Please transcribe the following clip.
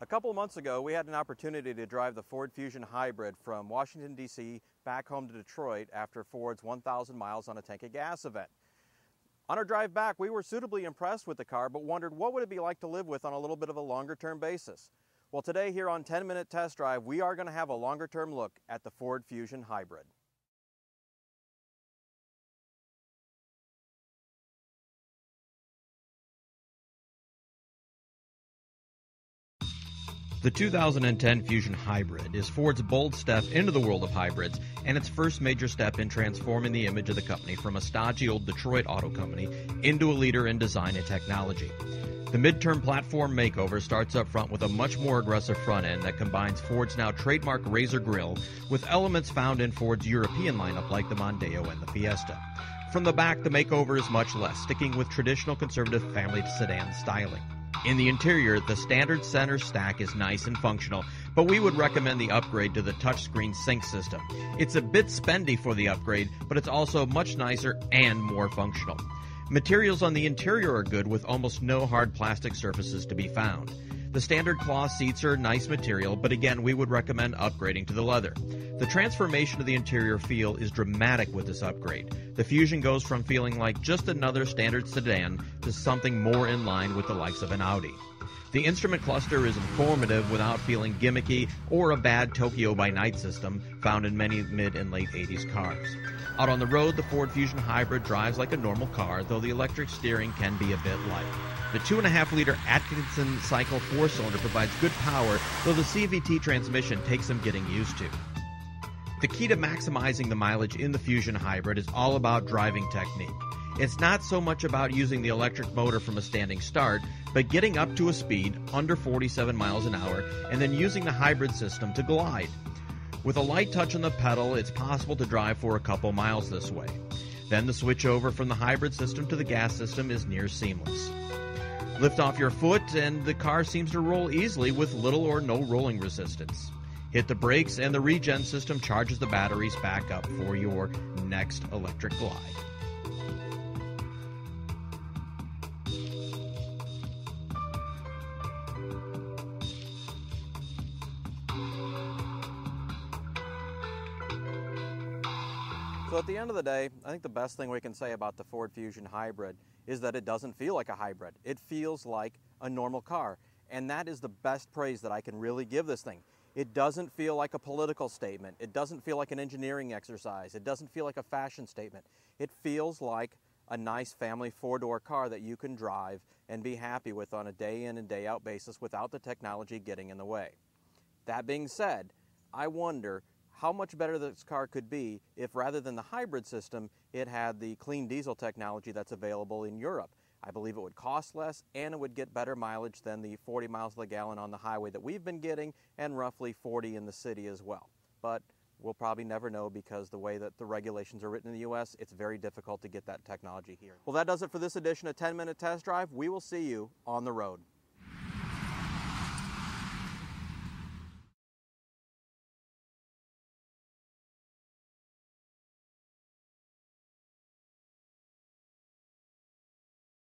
A couple months ago, we had an opportunity to drive the Ford Fusion Hybrid from Washington, D.C. back home to Detroit after Ford's 1,000 miles on a tank of gas event. On our drive back, we were suitably impressed with the car, but wondered what would it be like to live with on a little bit of a longer-term basis. Well, today here on 10-Minute Test Drive, we are going to have a longer-term look at the Ford Fusion Hybrid. The 2010 Fusion Hybrid is Ford's bold step into the world of hybrids and its first major step in transforming the image of the company from a stodgy old Detroit auto company into a leader in design and technology. The midterm platform makeover starts up front with a much more aggressive front end that combines Ford's now trademark Razor grille with elements found in Ford's European lineup like the Mondeo and the Fiesta. From the back, the makeover is much less, sticking with traditional conservative family sedan styling. In the interior, the standard center stack is nice and functional, but we would recommend the upgrade to the touchscreen sync system. It's a bit spendy for the upgrade, but it's also much nicer and more functional. Materials on the interior are good, with almost no hard plastic surfaces to be found. The standard cloth seats are nice material, but again, we would recommend upgrading to the leather. The transformation of the interior feel is dramatic with this upgrade. The Fusion goes from feeling like just another standard sedan to something more in line with the likes of an Audi. The instrument cluster is informative without feeling gimmicky or a bad Tokyo by Night system found in many mid and late 80s cars. Out on the road, the Ford Fusion Hybrid drives like a normal car, though the electric steering can be a bit light. The 2.5-liter Atkinson cycle 4-cylinder provides good power, though the CVT transmission takes some getting used to. The key to maximizing the mileage in the Fusion Hybrid is all about driving technique. It's not so much about using the electric motor from a standing start, but getting up to a speed under 47 miles an hour and then using the hybrid system to glide. With a light touch on the pedal, it's possible to drive for a couple miles this way. Then the switch over from the hybrid system to the gas system is near seamless. Lift off your foot and the car seems to roll easily with little or no rolling resistance. Hit the brakes and the regen system charges the batteries back up for your next electric glide. So at the end of the day, I think the best thing we can say about the Ford Fusion Hybrid is that it doesn't feel like a hybrid. It feels like a normal car, and that is the best praise that I can really give this thing. It doesn't feel like a political statement. It doesn't feel like an engineering exercise. It doesn't feel like a fashion statement. It feels like a nice family four-door car that you can drive and be happy with on a day in and day out basis without the technology getting in the way. That being said, I wonder how much better this car could be if, rather than the hybrid system, it had the clean diesel technology that's available in Europe. I believe it would cost less and it would get better mileage than the 40 miles per gallon on the highway that we've been getting, and roughly 40 in the city as well. But we'll probably never know, because the way that the regulations are written in the U.S., it's very difficult to get that technology here. Well, that does it for this edition of 10-Minute Test Drive. We will see you on the road.